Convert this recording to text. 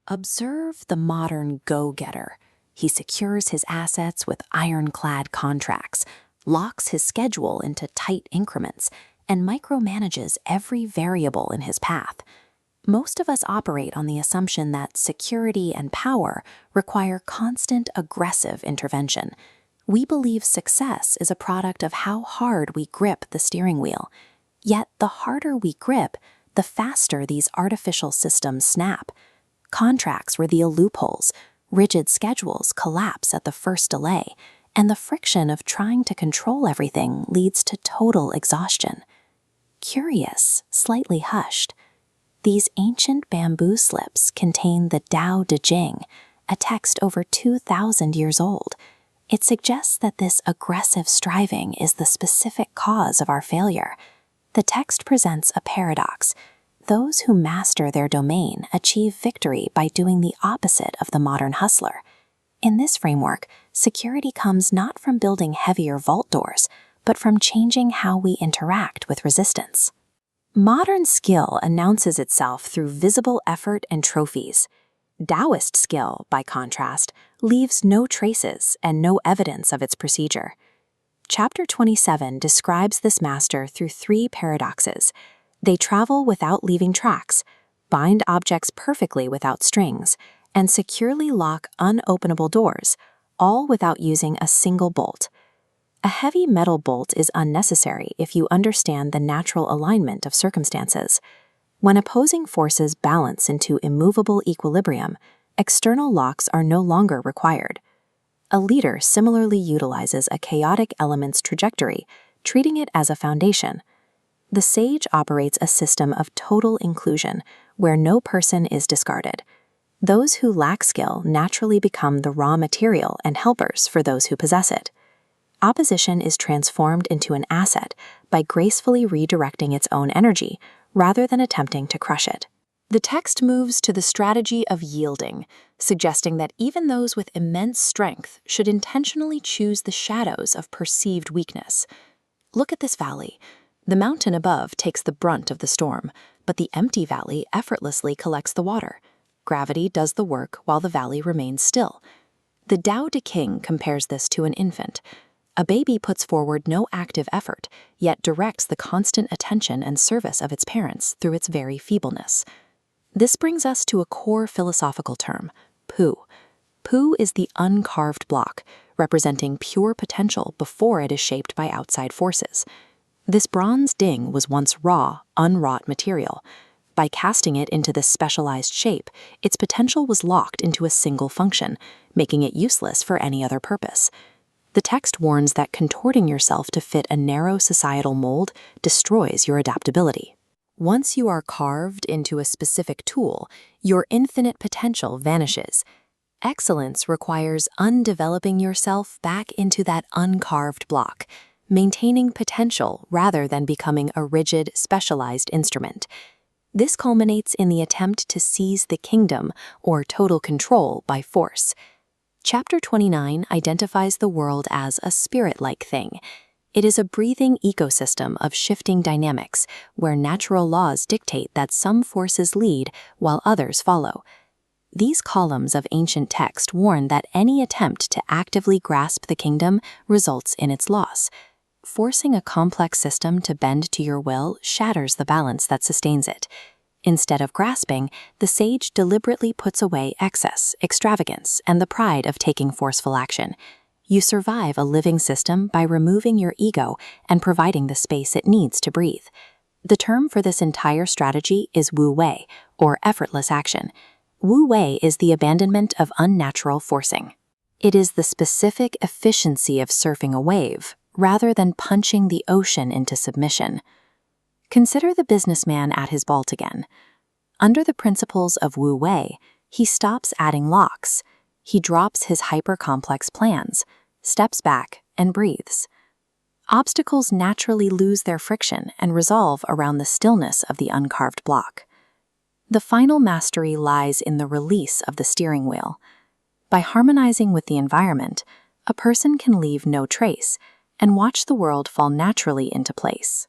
Observe the modern go-getter. He secures his assets with ironclad contracts, locks his schedule into tight increments, and micromanages every variable in his path. Most of us operate on the assumption that security and power require constant aggressive intervention. We believe success is a product of how hard we grip the steering wheel. Yet the harder we grip, the faster these artificial systems snap. Contracts reveal loopholes, rigid schedules collapse at the first delay, and the friction of trying to control everything leads to total exhaustion. Curious, slightly hushed, these ancient bamboo slips contain the Tao Te Ching, a text over 2,000 years old. It suggests that this aggressive striving is the specific cause of our failure. The text presents a paradox. Those who master their domain achieve victory by doing the opposite of the modern hustler. In this framework, security comes not from building heavier vault doors, but from changing how we interact with resistance. Modern skill announces itself through visible effort and trophies. Taoist skill, by contrast, leaves no traces and no evidence of its procedure. Chapter 27 describes this master through 3 paradoxes. They travel without leaving tracks, bind objects perfectly without strings, and securely lock unopenable doors, all without using a single bolt. A heavy metal bolt is unnecessary if you understand the natural alignment of circumstances. When opposing forces balance into immovable equilibrium, external locks are no longer required. A leader similarly utilizes a chaotic element's trajectory, treating it as a foundation. The sage operates a system of total inclusion, where no person is discarded. Those who lack skill naturally become the raw material and helpers for those who possess it. Opposition is transformed into an asset by gracefully redirecting its own energy, rather than attempting to crush it. The text moves to the strategy of yielding, suggesting that even those with immense strength should intentionally choose the shadows of perceived weakness. Look at this valley. The mountain above takes the brunt of the storm, but the empty valley effortlessly collects the water. Gravity does the work while the valley remains still. The Tao Te Ching compares this to an infant. A baby puts forward no active effort, yet directs the constant attention and service of its parents through its very feebleness. This brings us to a core philosophical term, pu. Pu is the uncarved block, representing pure potential before it is shaped by outside forces. This bronze ding was once raw, unwrought material. By casting it into this specialized shape, its potential was locked into a single function, making it useless for any other purpose. The text warns that contorting yourself to fit a narrow societal mold destroys your adaptability. Once you are carved into a specific tool, your infinite potential vanishes. Excellence requires undeveloping yourself back into that uncarved block, maintaining potential rather than becoming a rigid, specialized instrument. This culminates in the attempt to seize the kingdom, or total control, by force. Chapter 29 identifies the world as a spirit-like thing. It is a breathing ecosystem of shifting dynamics, where natural laws dictate that some forces lead while others follow. These columns of ancient text warn that any attempt to actively grasp the kingdom results in its loss. Forcing a complex system to bend to your will shatters the balance that sustains it. Instead of grasping, the sage deliberately puts away excess, extravagance, and the pride of taking forceful action. You survive a living system by removing your ego and providing the space it needs to breathe. The term for this entire strategy is wu wei, or effortless action. Wu wei is the abandonment of unnatural forcing. It is the specific efficiency of surfing a wave, rather than punching the ocean into submission. Consider the businessman at his vault again. Under the principles of Wu Wei, he stops adding locks. He drops his hyper-complex plans, steps back, and breathes. Obstacles naturally lose their friction and resolve around the stillness of the uncarved block. The final mastery lies in the release of the steering wheel. By harmonizing with the environment, a person can leave no trace and watch the world fall naturally into place.